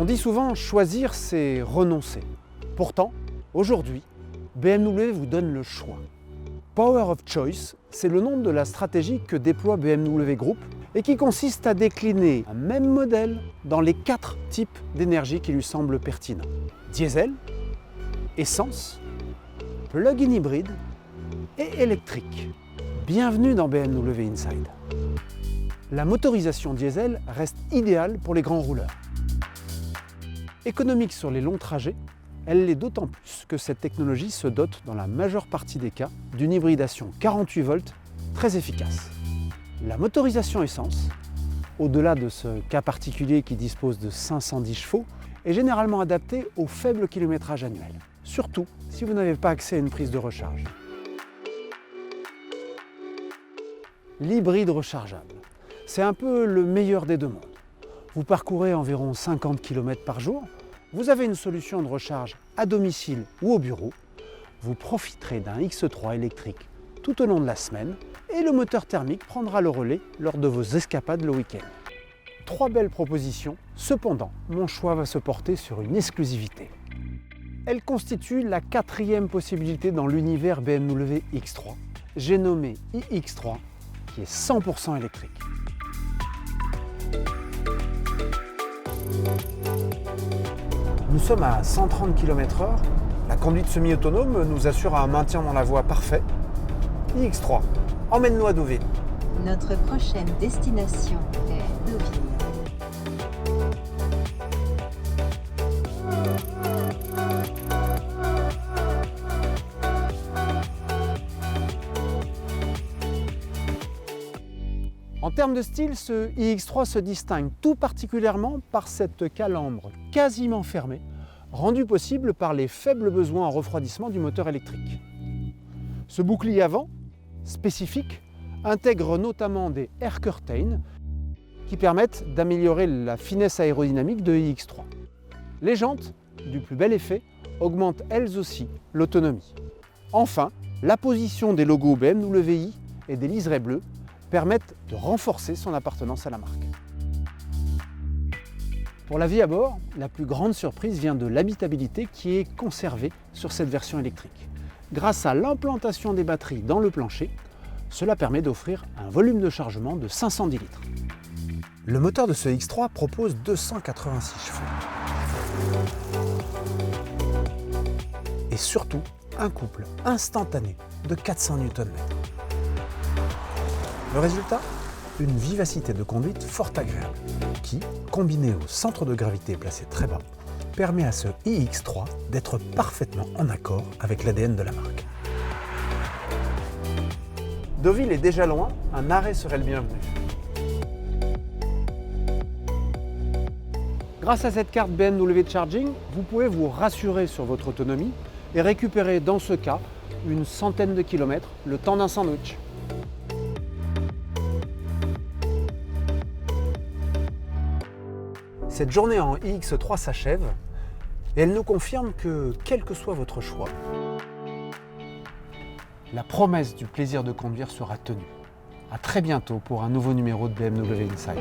On dit souvent choisir, c'est renoncer. Pourtant, aujourd'hui, BMW vous donne le choix. Power of Choice, c'est le nom de la stratégie que déploie BMW Group et qui consiste à décliner un même modèle dans les 4 types d'énergie qui lui semblent pertinents. Diesel, essence, plug-in hybride et électrique. Bienvenue dans BMW Inside. La motorisation diesel reste idéale pour les grands rouleurs. Économique sur les longs trajets, elle l'est d'autant plus que cette technologie se dote dans la majeure partie des cas d'une hybridation 48 volts très efficace. La motorisation essence, au-delà de ce cas particulier qui dispose de 510 chevaux, est généralement adaptée au faible kilométrage annuel, surtout si vous n'avez pas accès à une prise de recharge. L'hybride rechargeable, c'est un peu le meilleur des deux mondes. Vous parcourez environ 50 km par jour, vous avez une solution de recharge à domicile ou au bureau, vous profiterez d'un X3 électrique tout au long de la semaine et le moteur thermique prendra le relais lors de vos escapades le week-end. 3 belles propositions, cependant, mon choix va se porter sur une exclusivité. Elle constitue la 4e possibilité dans l'univers BMW X3. J'ai nommé iX3, qui est 100% électrique. Nous sommes à 130 km/h. La conduite semi-autonome nous assure un maintien dans la voie parfait. iX3, emmène-nous à Deauville. Notre prochaine destination est Deauville. En termes de style, ce iX3 se distingue tout particulièrement par cette calandre quasiment fermée, rendue possible par les faibles besoins en refroidissement du moteur électrique. Ce bouclier avant, spécifique, intègre notamment des air curtains qui permettent d'améliorer la finesse aérodynamique de iX3. Les jantes, du plus bel effet, augmentent elles aussi l'autonomie. Enfin, la position des logos BMW i et des liserés bleus permettent de renforcer son appartenance à la marque. Pour la vie à bord, la plus grande surprise vient de l'habitabilité qui est conservée sur cette version électrique. Grâce à l'implantation des batteries dans le plancher, cela permet d'offrir un volume de chargement de 510 litres. Le moteur de ce X3 propose 286 chevaux. Et surtout, un couple instantané de 400 Nm. Le résultat ? Une vivacité de conduite fort agréable, qui, combinée au centre de gravité placé très bas, permet à ce iX3 d'être parfaitement en accord avec l'ADN de la marque. Deauville est déjà loin, un arrêt serait le bienvenu. Grâce à cette carte BMW Charging, vous pouvez vous rassurer sur votre autonomie et récupérer dans ce cas une centaine de kilomètres le temps d'un sandwich. Cette journée en iX3 s'achève et elle nous confirme que, quel que soit votre choix, la promesse du plaisir de conduire sera tenue. À très bientôt pour un nouveau numéro de BMW Inside.